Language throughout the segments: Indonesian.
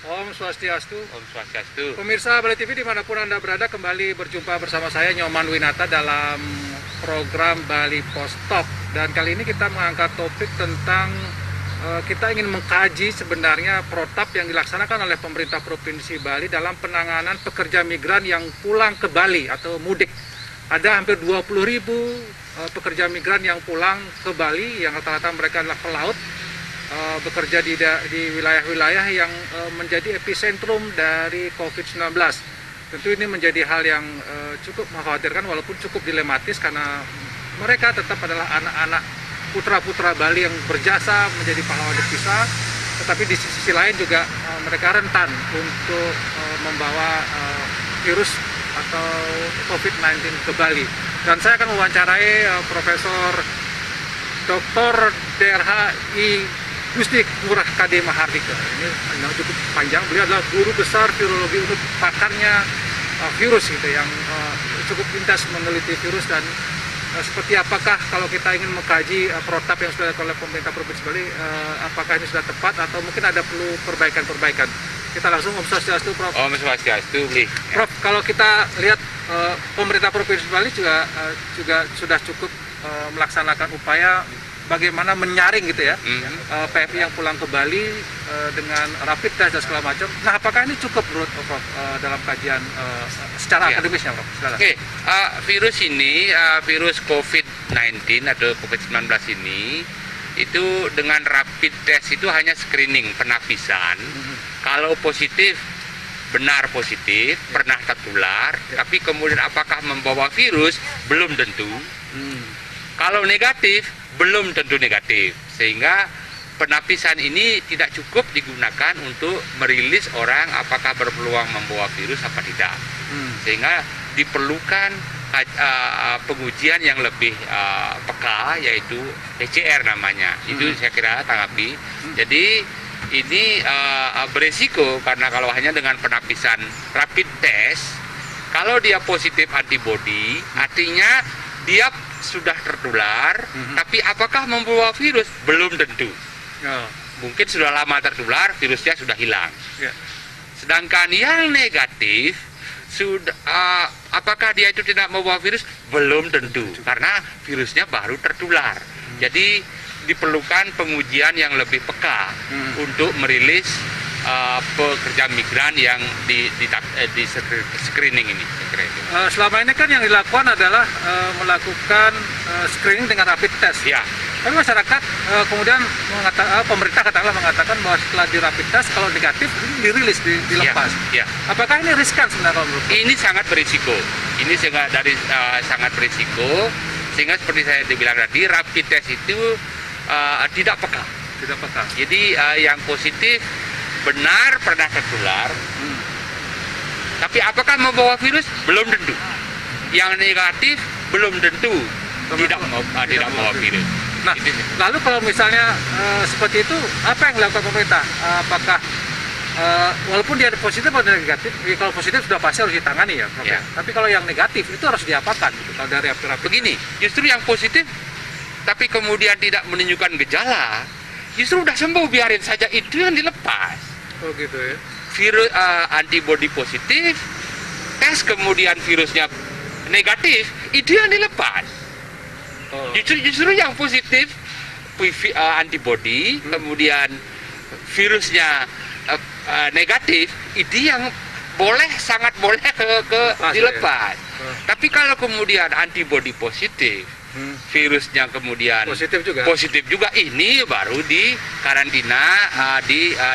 Om Swastiastu. Om Swastiastu. Pemirsa Bali TV dimanapun Anda berada, kembali berjumpa bersama saya Nyoman Winata dalam program Bali Post Talk. Dan kali ini kita mengangkat topik tentang kita ingin mengkaji sebenarnya protap yang dilaksanakan oleh pemerintah Provinsi Bali dalam penanganan pekerja migran yang pulang ke Bali atau mudik. Ada hampir 20.000 pekerja migran yang pulang ke Bali, yang rata-rata mereka adalah pelaut, bekerja di wilayah-wilayah yang menjadi epicentrum dari COVID-19. Tentu ini menjadi hal yang cukup mengkhawatirkan walaupun cukup dilematis karena mereka tetap adalah anak-anak putra-putra Bali yang berjasa menjadi pahlawan devisa, tetapi di sisi lain juga mereka rentan untuk membawa virus atau COVID-19 ke Bali. Dan saya akan mewawancarai Profesor Dr. DRHI Gusti Ngurah Kade Mahardika. Ini cukup panjang. Beliau adalah guru besar virologi untuk pakarnya virus gitu, yang cukup pintas meneliti virus. Dan seperti apakah kalau kita ingin mengkaji protap yang sudah dilakukan oleh pemerintah Provinsi Bali, apakah ini sudah tepat atau mungkin ada perlu perbaikan-perbaikan. Kita langsung Om Swastiastu, Prof. Om Swastiastu, Prof, kalau kita lihat pemerintah Provinsi Bali juga sudah cukup melaksanakan upaya bagaimana menyaring gitu ya, PMI yang pulang ke Bali dengan rapid test dan segala macam. Nah, apakah ini cukup menurut Prof dalam kajian secara akademisnya, Prof? Oke, virus ini, virus COVID-19 atau COVID-19 ini, itu dengan rapid test itu hanya screening, penapisan. Kalau positif, benar positif, pernah tertular, tapi kemudian apakah membawa virus, belum tentu. Kalau negatif, belum tentu negatif, sehingga penapisan ini tidak cukup digunakan untuk merilis orang apakah berpeluang membawa virus apa tidak, sehingga diperlukan pengujian yang lebih peka, yaitu PCR namanya. Itu saya kira tanggapi. Jadi ini beresiko karena kalau hanya dengan penapisan rapid test, kalau dia positif antibody, artinya dia sudah tertular, tapi apakah membawa virus? Belum tentu. Mungkin sudah lama tertular, virusnya sudah hilang. Sedangkan yang negatif, apakah dia itu tidak membawa virus? Belum tentu, karena virusnya baru tertular. Jadi diperlukan pengujian yang lebih peka untuk merilis pekerja migran yang di screening ini. Selama ini kan yang dilakukan adalah melakukan screening dengan rapid test. Ya. Tapi masyarakat kemudian pemerintah mengatakan bahwa setelah di rapid test kalau negatif ini dirilis, dilepas. Ya. Apakah ini riskan sebenarnya menurut? Ini sangat berisiko. Ini sangat berisiko, sehingga seperti saya bilang tadi, rapid test itu tidak peka. Tidak peka. Jadi yang positif benar pernah tertular, tapi apakah membawa virus? Belum tentu. Yang negatif belum tentu tidak membawa virus. Nah, lalu kalau misalnya seperti itu, apa yang dilakukan pemerintah? Apakah walaupun dia positif atau negatif, kalau positif sudah pasti harus ditangani ya, Prof. Ya. Tapi kalau yang negatif itu harus diapakan? Gitu, kalau dari rapid. Begini, justru yang positif tapi kemudian tidak menunjukkan gejala, justru udah sembuh, biarin saja, itu yang dilepas. Oh gitu ya. Virus antibody positif, tes kemudian virusnya negatif, itu yang dilepas. Justru yang positif antibody, kemudian virusnya negatif, itu yang sangat boleh dilepas. Tapi kalau kemudian antibody positif, virusnya kemudian positif juga, ini baru di karantina,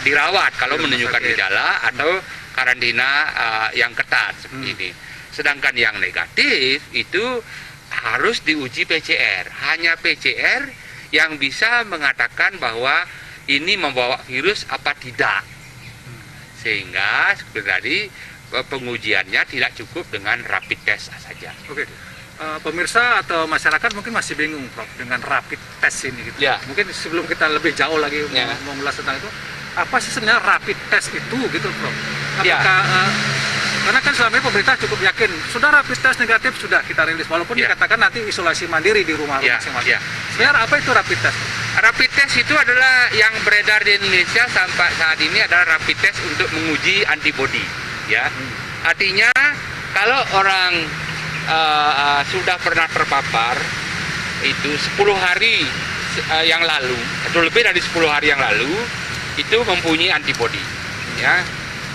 dirawat kalau menunjukkan gejala, atau karantina yang ketat seperti ini. Sedangkan yang negatif itu harus diuji PCR. Hanya PCR yang bisa mengatakan bahwa ini membawa virus apa tidak. Sehingga seperti tadi, pengujiannya tidak cukup dengan rapid test saja. Oke. Pemirsa atau masyarakat mungkin masih bingung, Prof, dengan rapid test ini gitu. Ya. Mungkin sebelum kita lebih jauh lagi mengulas tentang itu, apa sih sebenarnya rapid test itu gitu, Prof? Apakah karena kan selama ini pemerintah cukup yakin sudah rapid test negatif sudah kita rilis, walaupun dikatakan nanti isolasi mandiri di rumah masing-masing. Sebenarnya apa itu rapid test? Rapid test itu adalah yang beredar di Indonesia sampai saat ini adalah rapid test untuk menguji antibodi, ya. Artinya kalau orang sudah pernah terpapar itu 10 hari yang lalu atau lebih dari 10 hari yang lalu itu mempunyai antibodi, ya.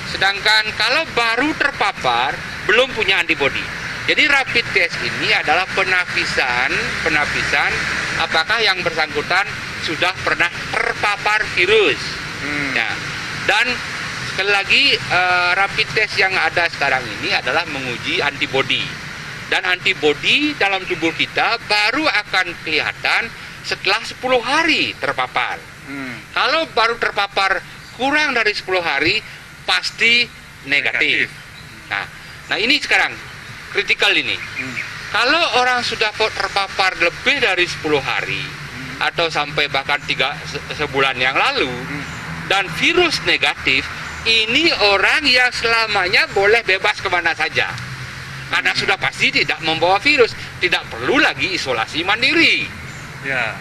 Sedangkan kalau baru terpapar belum punya antibodi. Jadi rapid test ini adalah penapisan apakah yang bersangkutan sudah pernah terpapar virus. Ya. Dan sekali lagi rapid test yang ada sekarang ini adalah menguji antibodi. Dan antibodi dalam tubuh kita baru akan kelihatan setelah 10 hari terpapar. Kalau baru terpapar kurang dari 10 hari pasti negatif. Nah ini sekarang kritikal ini. Kalau orang sudah terpapar lebih dari 10 hari atau sampai bahkan sebulan yang lalu dan virus negatif, ini orang yang selamanya boleh bebas kemana saja. Karena sudah pasti tidak membawa virus, tidak perlu lagi isolasi mandiri. Ya.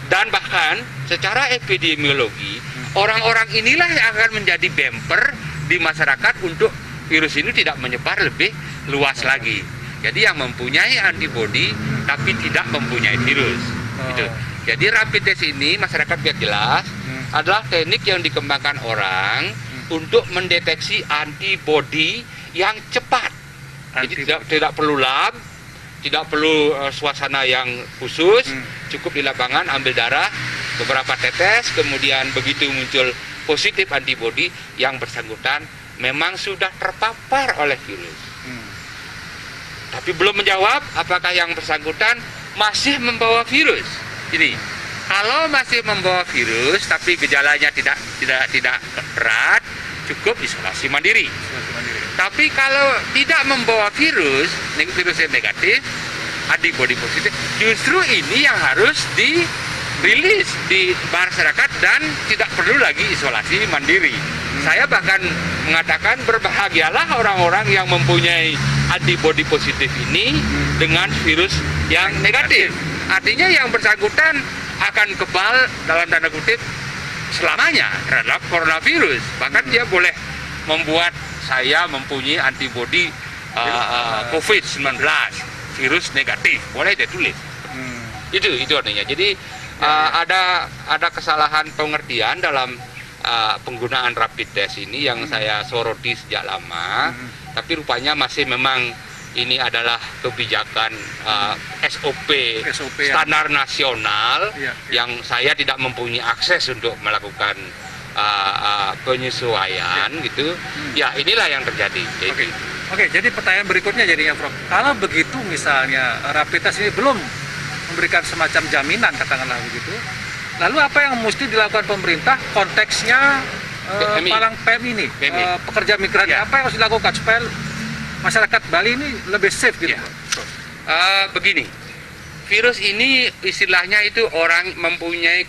Dan bahkan secara epidemiologi, orang-orang inilah yang akan menjadi bumper di masyarakat untuk virus ini tidak menyebar lebih luas lagi. Jadi yang mempunyai antibodi tapi tidak mempunyai virus. Gitu. Jadi rapid test ini masyarakat biar jelas adalah teknik yang dikembangkan orang untuk mendeteksi antibodi yang cepat. Jadi tidak perlu lab, tidak perlu suasana yang khusus, cukup di lapangan ambil darah beberapa tetes, kemudian begitu muncul positif antibodi yang bersangkutan memang sudah terpapar oleh virus. Tapi belum menjawab apakah yang bersangkutan masih membawa virus. Jadi kalau masih membawa virus tapi gejalanya tidak berat, cukup isolasi mandiri. Tapi kalau tidak membawa virus yang negatif, antibodi positif, justru ini yang harus dirilis di masyarakat dan tidak perlu lagi isolasi mandiri. Saya bahkan mengatakan berbahagialah orang-orang yang mempunyai antibodi positif ini dengan virus yang negatif. Artinya yang bersangkutan akan kebal dalam tanda kutip selamanya terhadap coronavirus. Bahkan dia boleh membuat saya mempunyai antibodi COVID-19 virus negatif, boleh dia tulis. Itu artinya. Jadi ada kesalahan pengertian dalam penggunaan rapid test ini yang saya soroti sejak lama, tapi rupanya masih memang ini adalah kebijakan SOP standar nasional yang saya tidak mempunyai akses untuk melakukan penyesuaian gitu. Ya inilah yang terjadi. Oke, jadi pertanyaan berikutnya jadinya Prof. Kalau begitu misalnya rapid test ini belum memberikan semacam jaminan katakanlah begitu, lalu apa yang mesti dilakukan pemerintah konteksnya Malang PMI ini, pekerja migran apa yang harus dilakukan supaya masyarakat Bali ini lebih safe gitu? Begini, virus ini istilahnya itu orang mempunyai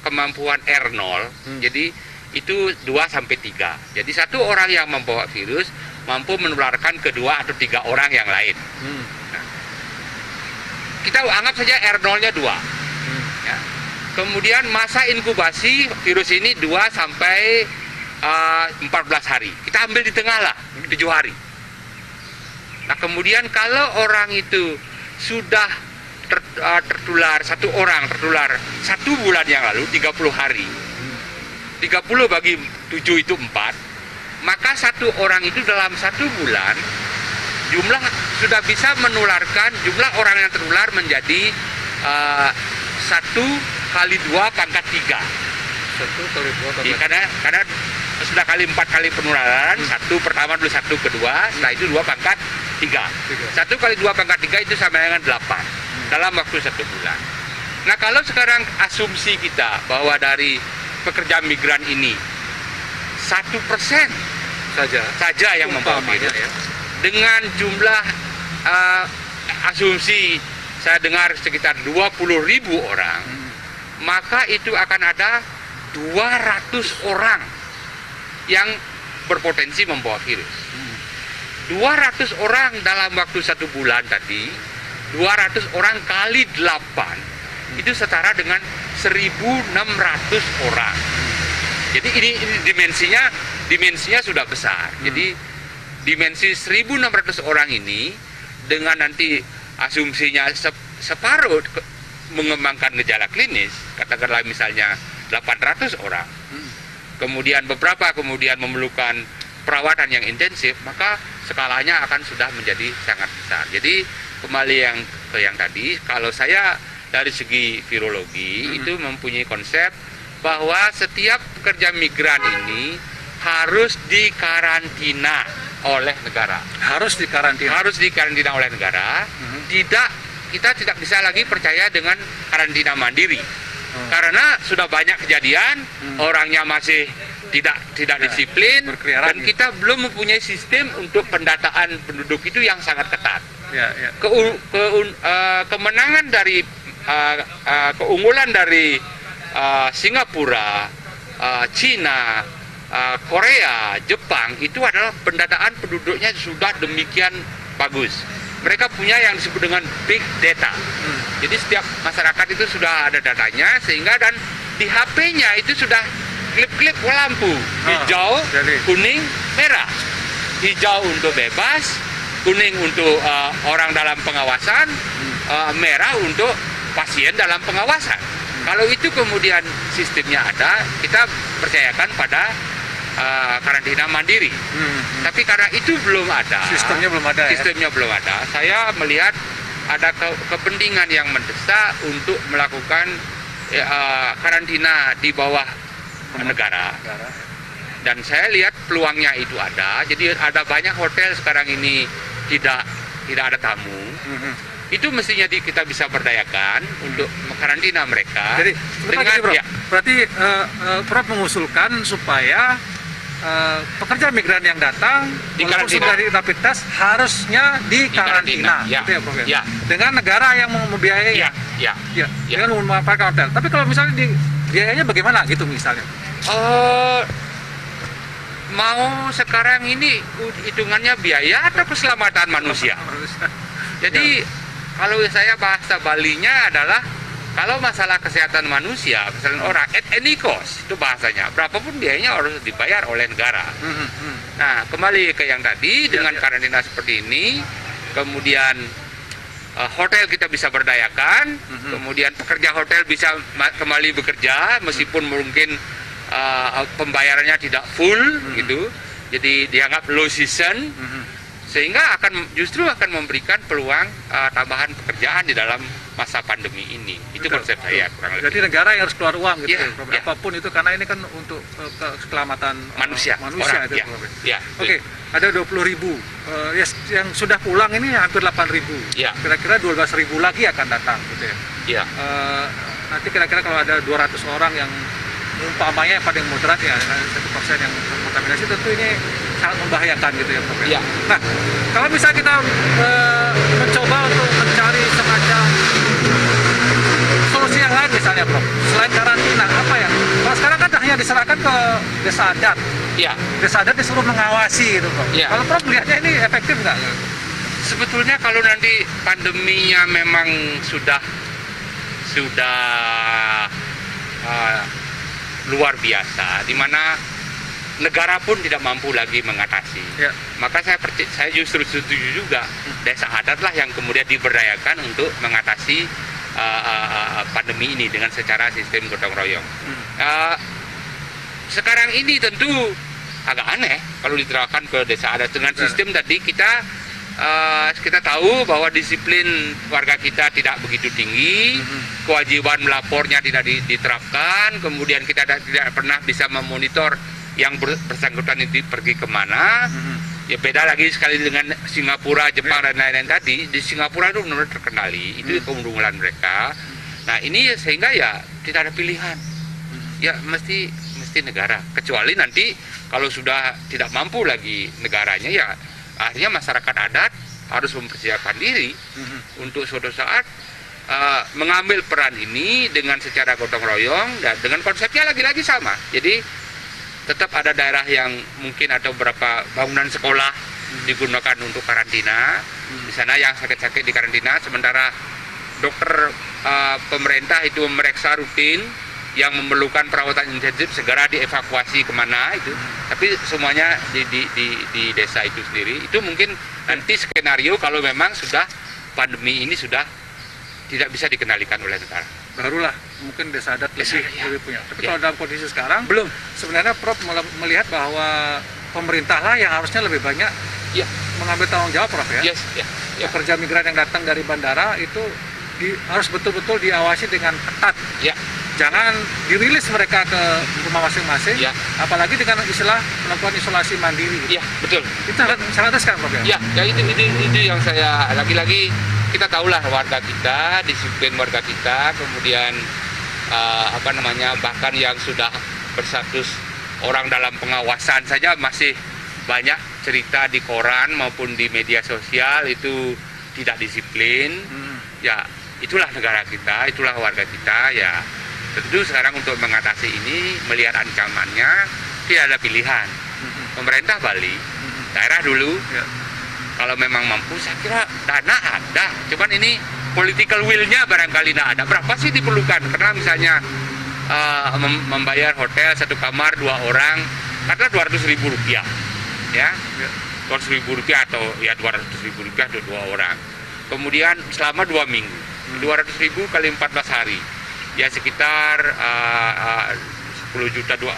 kemampuan R0, jadi itu 2-3. Jadi satu orang yang membawa virus mampu menularkan ke 2 atau 3 orang yang lain. Nah, kita anggap saja R0-nya 2. Ya. Kemudian masa inkubasi virus ini 2-14 hari. Kita ambil di tengah lah, 7 hari. Nah kemudian kalau orang itu sudah tertular, satu orang tertular 1 bulan yang lalu, 30 hari. 30 bagi 7 itu 4. Maka satu orang itu dalam 1 bulan jumlah sudah bisa menularkan, jumlah orang yang tertular menjadi 1 kali 2 pangkat 3. 1 kali 2 pangkat 3. Karena sudah kali 4 kali penularan, 1 pertama dulu 1 kedua, setelah itu 2 pangkat 3. 1 kali 2 pangkat 3 itu sama dengan 8 dalam waktu 1 bulan. Nah kalau sekarang asumsi kita bahwa dari pekerja migran ini 1% saja yang membawa virus, ya. Dengan jumlah asumsi saya dengar sekitar 20.000 orang, maka itu akan ada 200 orang yang berpotensi membawa virus. 200 orang dalam waktu 1 bulan tadi, 200 orang kali 8, itu setara dengan 1.600 orang. Jadi ini dimensinya sudah besar. Jadi dimensi 1.600 orang ini dengan nanti asumsinya separuh mengembangkan gejala klinis, katakanlah misalnya 800 orang. Kemudian beberapa memerlukan perawatan yang intensif, maka skalanya akan sudah menjadi sangat besar. Jadi kembali ke yang tadi, kalau saya dari segi virologi itu mempunyai konsep bahwa setiap pekerja migran ini harus dikarantina oleh negara. Harus dikarantina Oleh negara. Kita tidak bisa lagi percaya dengan karantina mandiri. Karena sudah banyak kejadian, orangnya masih tidak disiplin, dan kita belum mempunyai sistem untuk pendataan penduduk itu yang sangat ketat. Kemenangan dari keunggulan dari Singapura, Cina, Korea, Jepang itu adalah pendataan penduduknya sudah demikian bagus. Mereka punya yang disebut dengan big data. Jadi setiap masyarakat itu sudah ada datanya, sehingga dan di HP-nya itu sudah klip-klip lampu hijau, kuning, merah. Hijau untuk bebas, kuning untuk orang dalam pengawasan, merah untuk pasien dalam pengawasan. Kalau itu kemudian sistemnya ada, kita percayakan pada karantina mandiri. Tapi karena itu belum ada, sistemnya belum ada, saya melihat ada kepentingan yang mendesak untuk melakukan karantina di bawah negara. Dan saya lihat peluangnya itu ada. Jadi ada banyak hotel sekarang ini tidak ada tamu. Itu mestinya kita bisa berdayakan untuk mengkarantina mereka. Jadi berarti Prof mengusulkan supaya pekerja migran yang datang dari rapid test harusnya dikarantina, gitu ya, Prof? Ya. Dengan negara yang membiayai, dengan memanfaatkan hotel. Tapi kalau misalnya biayanya bagaimana gitu misalnya? Mau sekarang ini hitungannya biaya atau keselamatan manusia? Jadi kalau saya bahasa Balinya adalah kalau masalah kesehatan manusia, misalnya orang at any cost, itu bahasanya, berapapun biayanya harus dibayar oleh negara. Nah, kembali ke yang tadi, dengan karantina seperti ini, kemudian hotel kita bisa berdayakan, kemudian pekerja hotel bisa kembali bekerja, meskipun mungkin pembayarannya tidak full, gitu. Jadi dianggap low season, sehingga justru akan memberikan peluang tambahan pekerjaan di dalam masa pandemi ini. Itu konsep saya kurang lebih. Jadi negara yang harus keluar uang gitu, apapun itu, karena ini kan untuk keselamatan manusia orang, itu. Oke, ada 20.000 yang sudah pulang ini hampir 8.000. Kira-kira 12.000 lagi akan datang gitu ya. Nanti kira-kira kalau ada 200 orang yang umpamanya yang paling moderat ya 1% yang terkontaminasi, tentu ini sangat membahayakan gitu ya, Prof. Nah, kalau misalnya kita mencoba untuk mencari semacam solusi yang lain misalnya, Prof, selain karantina, apa ya? Kalau sekarang kan hanya diserahkan ke desa adat. Desa adat disuruh mengawasi gitu, Prof. Kalau Prof melihatnya ini efektif nggak? Sebetulnya kalau nanti pandeminya memang sudah luar biasa, di mana negara pun tidak mampu lagi mengatasi, maka saya justru setuju juga desa adat lah yang kemudian diberdayakan untuk mengatasi pandemi ini dengan secara sistem gotong royong. Sekarang ini tentu agak aneh kalau diterapkan ke desa adat dengan sistem tadi. Kita tahu bahwa disiplin warga kita tidak begitu tinggi, kewajiban melapornya tidak diterapkan, kemudian kita tidak pernah bisa memonitor yang bersangkutan itu pergi kemana. Ya beda lagi sekali dengan Singapura, Jepang dan lain-lain tadi. Di Singapura itu benar-benar terkenali, itu keunggulan mereka. Nah ini sehingga ya tidak ada pilihan, ya mesti negara. Kecuali nanti kalau sudah tidak mampu lagi negaranya, ya akhirnya masyarakat adat harus mempersiapkan diri untuk suatu saat mengambil peran ini dengan secara gotong royong, dan dengan konsepnya lagi-lagi sama. Jadi tetap ada daerah yang mungkin atau beberapa bangunan sekolah digunakan untuk karantina. Di sana yang sakit-sakit di karantina, sementara dokter pemerintah itu memeriksa rutin, yang memerlukan perawatan intensif segera dievakuasi kemana itu. Tapi semuanya di desa itu sendiri. Itu mungkin nanti skenario kalau memang sudah pandemi ini sudah tidak bisa dikendalikan oleh negara. Barulah mungkin desa adat lebih punya. Tapi kalau dalam kondisi sekarang belum. Sebenarnya Prof melihat bahwa pemerintah lah yang harusnya lebih banyak mengambil tanggung jawab, Prof ya. Pekerja migran yang datang dari bandara itu harus betul-betul diawasi dengan ketat. Jangan dirilis mereka ke rumah masing-masing, apalagi dengan istilah melakukan isolasi mandiri. Betul. Itu sangat riskan, Prof ya. Itu yang saya lagi-lagi kita tahulah warga kita, disiplin warga kita, kemudian bahkan yang sudah berstatus orang dalam pengawasan saja masih banyak cerita di koran maupun di media sosial itu tidak disiplin. Ya, itulah negara kita, itulah warga kita. Ya, tentu sekarang untuk mengatasi ini, melihat ancamannya, tidak ada pilihan. Pemerintah Bali, daerah dulu, kalau memang mampu, saya kira dana ada. Cuman ini political will-nya barangkali tidak ada. Berapa sih diperlukan? Karena misalnya membayar hotel satu kamar 2 orang, katakanlah Rp200.000, ya, Rp200.000 atau ya Rp200.000 untuk 2 orang. Kemudian selama 2 minggu, 200.000 kali 14 hari, ya sekitar 10 juta 10.000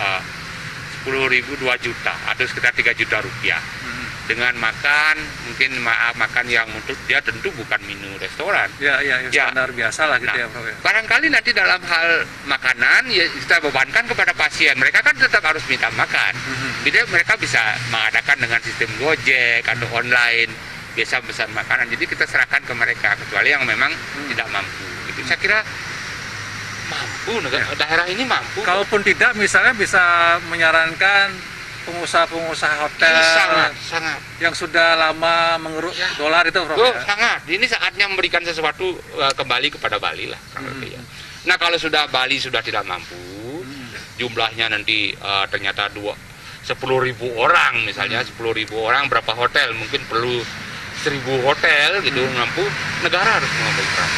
2 juta atau sekitar 3 juta rupiah. Dengan makan, mungkin makan yang untuk dia tentu bukan menu restoran. Standar biasa lah gitu. Barangkali nanti dalam hal makanan ya kita bebankan kepada pasien. Mereka kan tetap harus minta makan. Jadi mereka bisa mengadakan dengan sistem Gojek atau online, biasa pesan makanan. Jadi kita serahkan ke mereka, kecuali yang memang tidak mampu. Gitu. Saya kira mampu, daerah ini mampu. Kalaupun tidak, misalnya bisa menyarankan pengusaha-pengusaha hotel sangat yang sudah lama mengeruk dolar itu, Prof. Sangat. Ini saatnya memberikan sesuatu kembali kepada Bali lah. Nah, kalau sudah Bali sudah tidak mampu, jumlahnya nanti ternyata 10.000 orang misalnya, 10.000 orang berapa hotel, mungkin perlu 1.000 hotel gitu mampu, negara harus mengambil peran.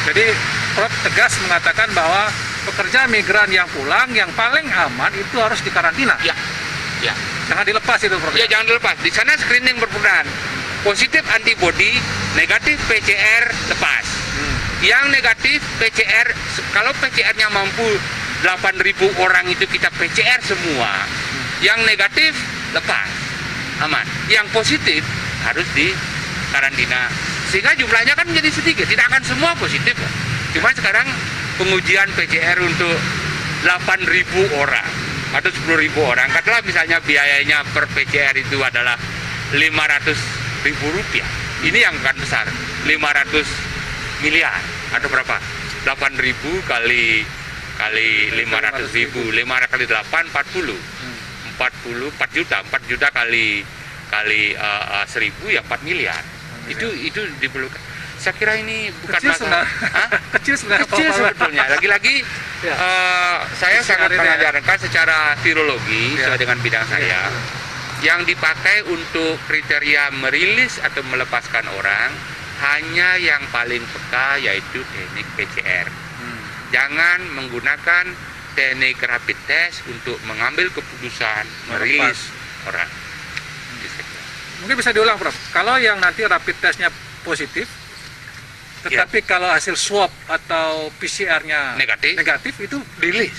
Jadi Prof tegas mengatakan bahwa pekerja migran yang pulang yang paling aman itu harus dikarantina. Jangan dilepas itu, Prof. Ya, jangan dilepas. Di sana screening berpuluhan. Positif antibody, negatif PCR lepas. Yang negatif PCR, kalau PCR-nya mampu 8.000 orang itu kita PCR semua. Yang negatif lepas, aman. Yang positif harus dikarantina. Sehingga jumlahnya kan menjadi sedikit. Tidak akan semua positif. Cuma sekarang pengujian PCR untuk 8.000 orang atau 10.000 orang, katakanlah misalnya biayanya per PCR itu adalah Rp500.000. Ini yang bukan besar, 500 miliar atau berapa? 8.000 kali 500.000, 5 kali 8, 4 juta kali 1.000 ya 4 miliar. Itu diperlukan. Saya kira ini bukan masalah kecil sebenarnya sebetulnya. Lagi-lagi saya sangat mengajarkan secara virologi sesuai dengan bidang saya. Yang dipakai untuk kriteria merilis atau melepaskan orang hanya yang paling peka, yaitu teknik PCR. Jangan menggunakan teknik rapid test untuk mengambil keputusan merilis orang. Mungkin bisa diulang, Prof. Kalau yang nanti rapid testnya positif, tetapi kalau hasil swab atau PCR-nya negatif itu rilis.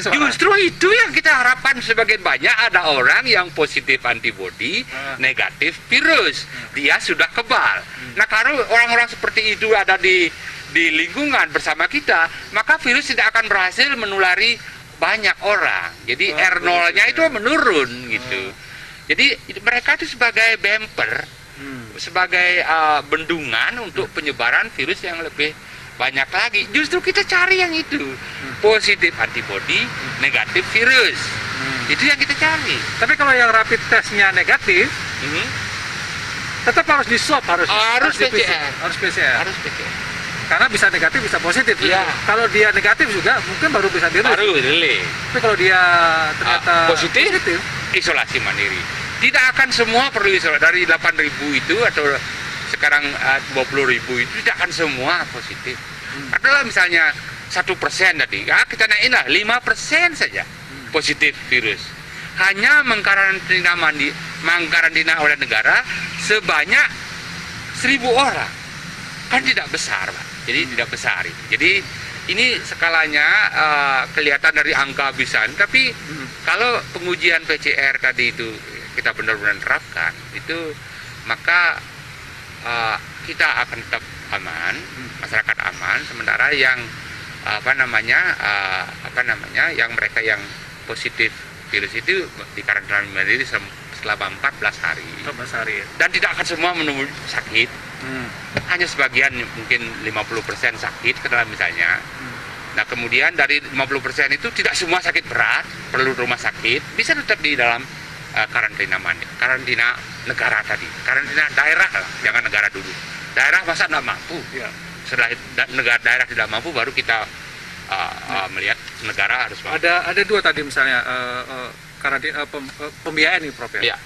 Justru itu yang kita harapkan. Sebagian banyak ada orang yang positif antibodi, negatif virus. Dia sudah kebal. Nah, kalau orang-orang seperti itu ada di lingkungan bersama kita, maka virus tidak akan berhasil menulari banyak orang. Jadi R0-nya itu menurun gitu. Jadi mereka itu sebagai bumper, sebagai bendungan untuk penyebaran virus yang lebih banyak lagi. Justru kita cari yang itu, positif antibody, negatif virus. Itu yang kita cari. Tapi kalau yang rapid testnya negatif, tetap harus di swab, harus PCR. Harus PCR. Harus PCR. Karena bisa negatif, bisa positif. Kalau dia negatif juga mungkin baru bisa dirilis. Tapi kalau dia ternyata positif, isolasi mandiri. Tidak akan semua perlu isolasi. Dari 8.000 itu atau sekarang 20.000 itu tidak akan semua positif. Adalah misalnya 1% tadi, ya kita naikin lah 5% saja positif virus. Hanya mengkarantina oleh negara sebanyak 1.000 orang, kan tidak besar, Pak. Jadi tidak besar itu. Jadi ini skalanya kelihatan dari angka bisa, tapi kalau pengujian PCR tadi itu kita benar-benar terapkan, itu maka kita akan tetap aman, masyarakat aman. Sementara yang yang mereka yang positif virus itu dikarantina mandiri selama 14 hari. 14 hari. Dan tidak akan semua menemui sakit. Hanya sebagian mungkin 50% sakit karena misalnya. Nah, kemudian dari 50% itu tidak semua sakit berat, perlu rumah sakit, bisa tetap di dalam karantina negara tadi. Karantina daerah lah, jangan negara dulu. Daerah masa tidak mampu. Ya. Setelah daerah tidak mampu baru kita melihat negara harus mampu. Ada dua tadi misalnya karantina pembiayaan nih, Prof ya.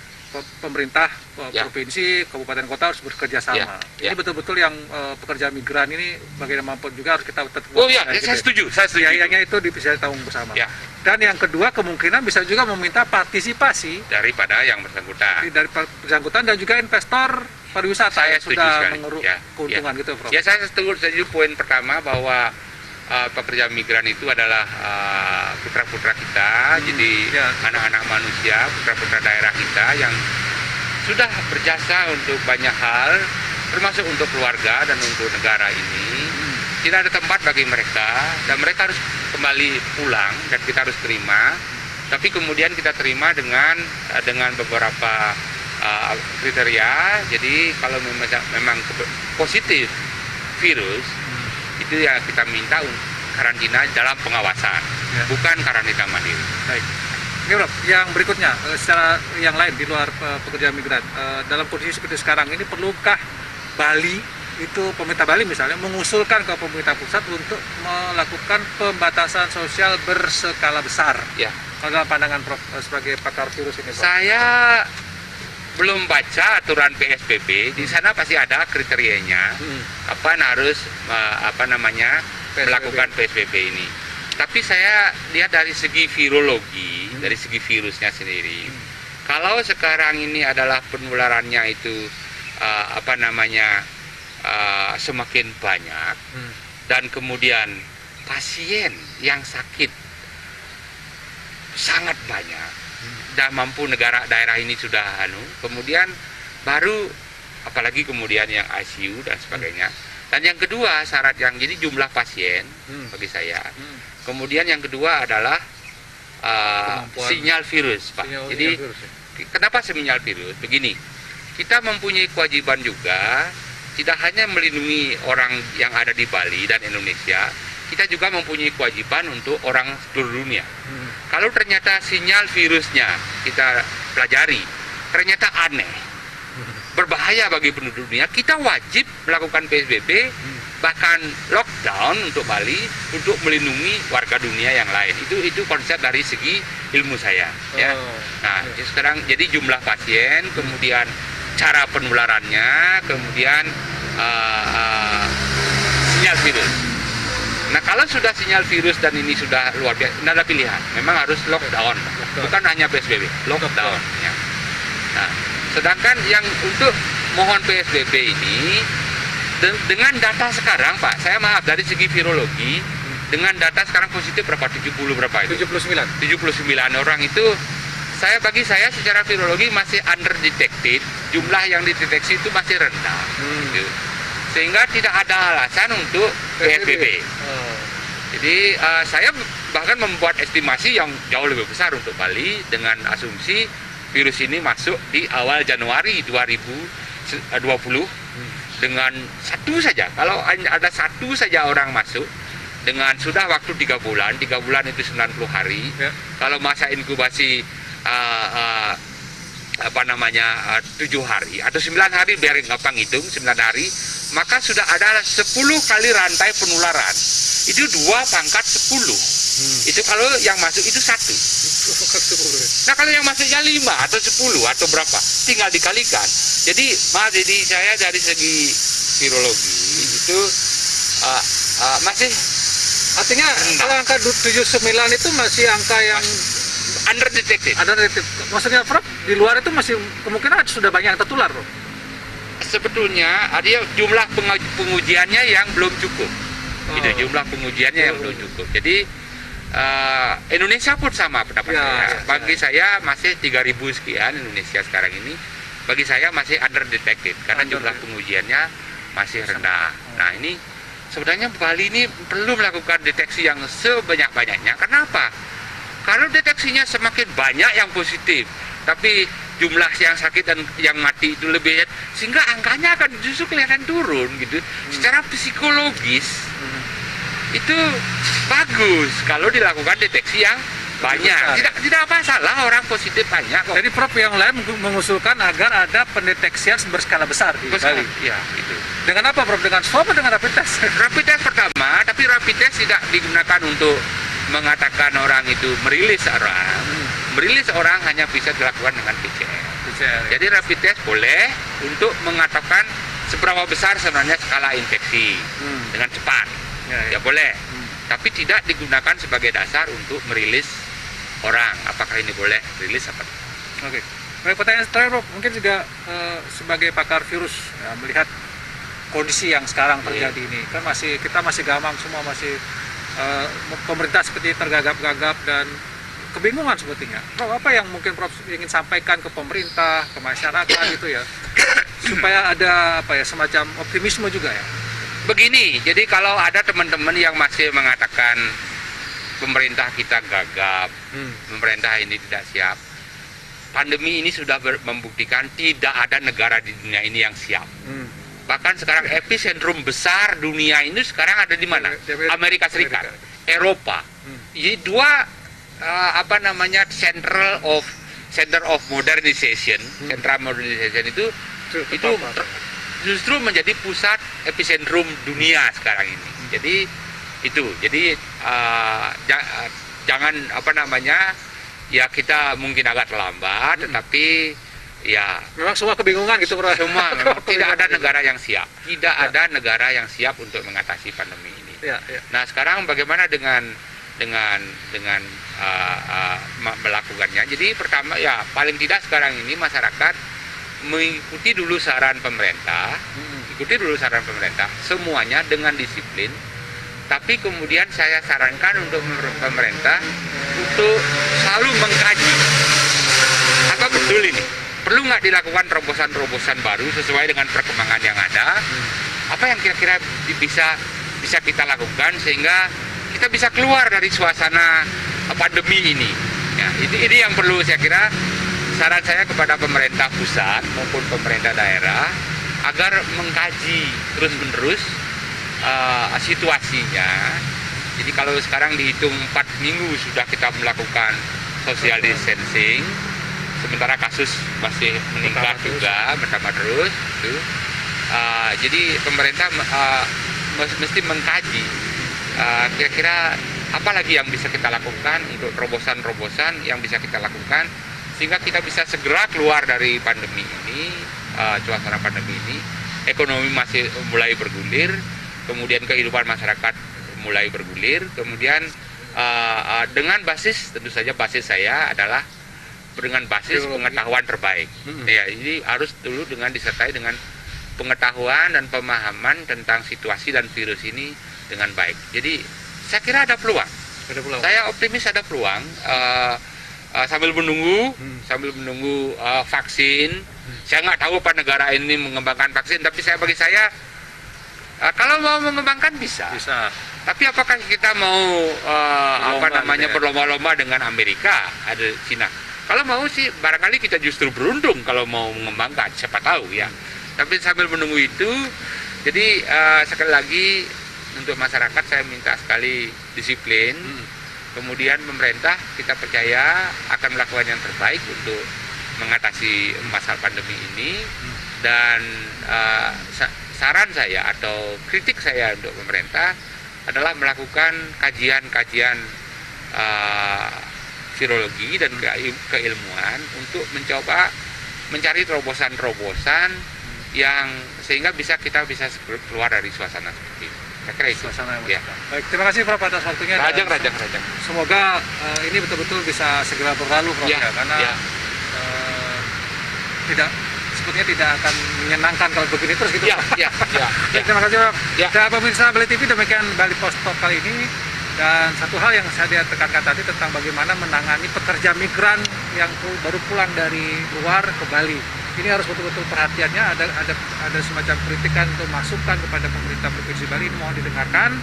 Pemerintah provinsi, kabupaten kota harus bekerja sama. Ini betul-betul yang pekerja migran ini bagaimanapun juga harus kita tetap. Oh iya, saya setuju. Biayanya itu bisa ditanggung bersama. Ya. Dan yang kedua kemungkinan bisa juga meminta partisipasi daripada yang bersangkutan. Dari bersangkutan dan juga investor pariwisata saya yang sudah sekali. mengeruk keuntungan gitu, Prof. Ya, saya setuju poin pertama bahwa pekerja migran itu adalah putra-putra kita, jadi anak-anak manusia, putra-putra daerah kita yang sudah berjasa untuk banyak hal, termasuk untuk keluarga dan untuk negara ini. Tidak ada tempat bagi mereka, dan mereka harus kembali pulang, dan kita harus terima. Tapi kemudian kita terima dengan beberapa kriteria. Jadi kalau memang positif virus, itu yang kita minta karantina dalam pengawasan, bukan karantina mandiri. Baik. Oke, Prof. Yang berikutnya, secara yang lain di luar pekerja migran, dalam kondisi seperti sekarang ini perlukah Bali itu, pemerintah Bali misalnya mengusulkan ke pemerintah pusat untuk melakukan pembatasan sosial berskala besar? Ya. Kalau dalam pandangan Prof sebagai pakar virus ini, Prof. Saya belum baca aturan PSBB. Di sana pasti ada kriterianya kapan harus melakukan PSBB ini. Tapi saya lihat dari segi virologi, dari segi virusnya sendiri. Kalau sekarang ini adalah penularannya itu semakin banyak, dan kemudian pasien yang sakit sangat banyak, dan mampu daerah ini sudah kemudian baru apalagi kemudian yang ICU dan sebagainya. Dan yang kedua syarat yang jadi jumlah pasien bagi saya. Kemudian yang kedua adalah sinyal virus, Pak. Jadi kenapa sinyal virus? Begini, kita mempunyai kewajiban juga tidak hanya melindungi orang yang ada di Bali dan Indonesia, kita juga mempunyai kewajiban untuk orang seluruh dunia. Kalau ternyata sinyal virusnya kita pelajari, ternyata aneh, berbahaya bagi penduduk dunia, kita wajib melakukan PSBB, bahkan lockdown untuk Bali untuk melindungi warga dunia yang lain. Itu konsep dari segi ilmu saya. Ya. Nah, sekarang jadi jumlah pasien, kemudian cara penularannya, kemudian sinyal virus. Nah, kalau sudah sinyal virus dan ini sudah luar biasa, tidak ada pilihan. Memang harus lockdown, bukan hanya PSBB, lockdown. Ya. Nah, sedangkan yang untuk mohon PSBB ini, dengan data sekarang, Pak, saya maaf dari segi virologi, dengan data sekarang positif berapa? 70 berapa itu? 79 orang itu, bagi saya secara virologi masih underdetected, jumlah yang dideteksi itu masih rendah. Gitu. Sehingga tidak ada alasan untuk PSBB. Jadi saya bahkan membuat estimasi yang jauh lebih besar untuk Bali dengan asumsi virus ini masuk di awal Januari 2020 dengan satu saja. Kalau ada satu saja orang masuk dengan sudah waktu 3 bulan itu 90 hari. Ya. Kalau masa inkubasi 7 hari atau 9 hari, biar gampang hitung 9 hari, maka sudah ada 10 kali rantai penularan. Itu 2 pangkat 10. Itu kalau yang masuk itu 1. Nah kalau yang masuknya 5 atau 10 atau berapa, tinggal dikalikan. Jadi jadi saya dari segi virologi itu masih Artinya rendah. kalau angka 79 itu masih angka yang Underdetected. ada maksudnya Prof, di luar itu masih kemungkinan sudah banyak yang tertular, Prof. Sebetulnya ada jumlah pengujiannya yang belum cukup. Gitu, Oh. jumlah pengujiannya yang belum cukup. Jadi Indonesia pun sama pendapat Ya, saya. ya, Bagi saya masih 3.000 sekian Indonesia sekarang ini. Bagi saya masih underdetected karena jumlah pengujiannya masih rendah. Nah ini sebenarnya Bali ini perlu melakukan deteksi yang sebanyak-banyaknya. Kenapa? Kalau deteksinya semakin banyak yang positif, tapi jumlah yang sakit dan yang mati itu lebih, sehingga angkanya akan justru kelihatan turun gitu. Secara psikologis itu bagus kalau dilakukan deteksi yang banyak. Tidak masalah orang positif banyak kok. Jadi Prof yang lain mengusulkan agar ada pendeteksian berskala besar di Bali. Ya, itu. Dengan apa, Prof? Dengan swab atau dengan rapid test? Rapid test pertama, tapi rapid test tidak digunakan untuk mengatakan orang itu merilis orang. Merilis orang hanya bisa dilakukan dengan PCR. Jadi rapid test boleh untuk mengatakan seberapa besar sebenarnya skala infeksi dengan cepat. Ya boleh. Tapi tidak digunakan sebagai dasar untuk merilis orang. Apakah ini boleh rilis apa tidak? Oke. Baik, pertanyaan terakhir, Prof. Mungkin juga sebagai pakar virus ya, melihat kondisi yang sekarang terjadi ini, kan kita masih gamang semua, masih pemerintah seperti tergagap-gagap dan kebingungan sepertinya. Prof, apa yang mungkin Prof ingin sampaikan ke pemerintah, ke masyarakat gitu ya, supaya ada semacam optimisme juga ya? Begini, jadi kalau ada teman-teman yang masih mengatakan pemerintah kita gagap, pemerintah ini tidak siap, pandemi ini sudah membuktikan tidak ada negara di dunia ini yang siap. Bahkan sekarang epicentrum besar dunia ini sekarang ada di mana? Amerika Serikat, Eropa. Jadi dua center of modernization, central modernization itu justru menjadi pusat epicentrum dunia sekarang ini. Jadi jangan ya kita mungkin agak terlambat, tetapi ya Memang semua kebingungan gitu, Prof. semua memang tidak ada negara yang siap. Tidak ada negara yang siap untuk mengatasi pandemi ini. Ya, ya. Nah, sekarang bagaimana dengan melakukannya? Jadi pertama ya paling tidak sekarang ini masyarakat mengikuti dulu saran pemerintah. Ikuti dulu saran pemerintah semuanya dengan disiplin. Tapi kemudian saya sarankan untuk pemerintah untuk selalu mengkaji apa betul ini. Perlu nggak dilakukan terobosan-terobosan baru sesuai dengan perkembangan yang ada? Apa yang kira-kira bisa kita lakukan sehingga kita bisa keluar dari suasana pandemi ini? Ya, ini yang perlu saya kira saran saya kepada pemerintah pusat maupun pemerintah daerah agar mengkaji terus-menerus situasinya. Jadi kalau sekarang dihitung 4 minggu sudah kita melakukan social distancing, sementara kasus masih meningkat juga, bertambah terus. Jadi pemerintah mesti mengkaji kira-kira apa lagi yang bisa kita lakukan untuk terobosan-terobosan yang bisa kita lakukan sehingga kita bisa segera keluar dari pandemi ini, suasana pandemi ini. Ekonomi masih mulai bergulir, kemudian kehidupan masyarakat mulai bergulir, kemudian dengan tentu saja basis saya adalah dengan basis pengetahuan terbaik. Ya, ini harus dulu disertai dengan pengetahuan dan pemahaman tentang situasi dan virus ini dengan baik. Jadi saya kira ada peluang. Saya optimis ada peluang sambil menunggu vaksin. Saya nggak tahu apa negara ini mengembangkan vaksin, tapi bagi saya kalau mau mengembangkan bisa. Tapi apakah kita mau berlomba-lomba dengan Amerika, ada Cina? Kalau mau sih barangkali kita justru beruntung kalau mau mengembangkan, siapa tahu ya. Tapi sambil menunggu itu, jadi sekali lagi untuk masyarakat saya minta sekali disiplin. Kemudian pemerintah kita percaya akan melakukan yang terbaik untuk mengatasi masalah pandemi ini. Dan saran saya atau kritik saya untuk pemerintah adalah melakukan kajian-kajian virologi dan keilmuan untuk mencoba mencari terobosan-terobosan yang sehingga kita bisa keluar dari suasana seperti ini. Saya kira itu. Suasana Ya. Baik, terima kasih Prof atas waktunya. Rajang. Semoga ini betul-betul bisa segera berlalu, Prof, Ya, karena ya. sepertinya tidak akan menyenangkan kalau begini terus gitu. Ya. Baik, terima kasih, Prof. Ya. Dan pemirsa Bali TV, demikian Bali Post Talk kali ini. Dan satu hal yang saya tekankan tadi tentang bagaimana menangani pekerja migran yang baru pulang dari luar ke Bali. Ini harus betul-betul perhatiannya, ada semacam kritikan untuk masukan kepada pemerintah Provinsi Bali, ini mohon didengarkan.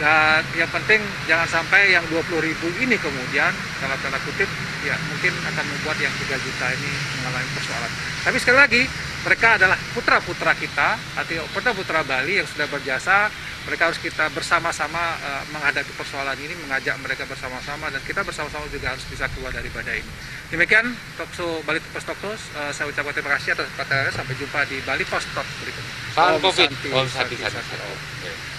Dan yang penting jangan sampai yang 20.000 ini kemudian dalam tanda kutip ya mungkin akan membuat yang 3 juta ini mengalami persoalan. Tapi sekali lagi mereka adalah putra-putra kita atau putra-putra Bali yang sudah berjasa. Mereka harus kita bersama-sama menghadapi persoalan ini, mengajak mereka bersama-sama, dan kita bersama-sama juga harus bisa keluar dari badai ini. Demikian Talkshow Bali Post Talk. Saya ucapkan terima kasih atas perhatiannya. Sampai jumpa di Bali Post Talk berikutnya. Salam Om COVID. Santi, Om Santi. Santi.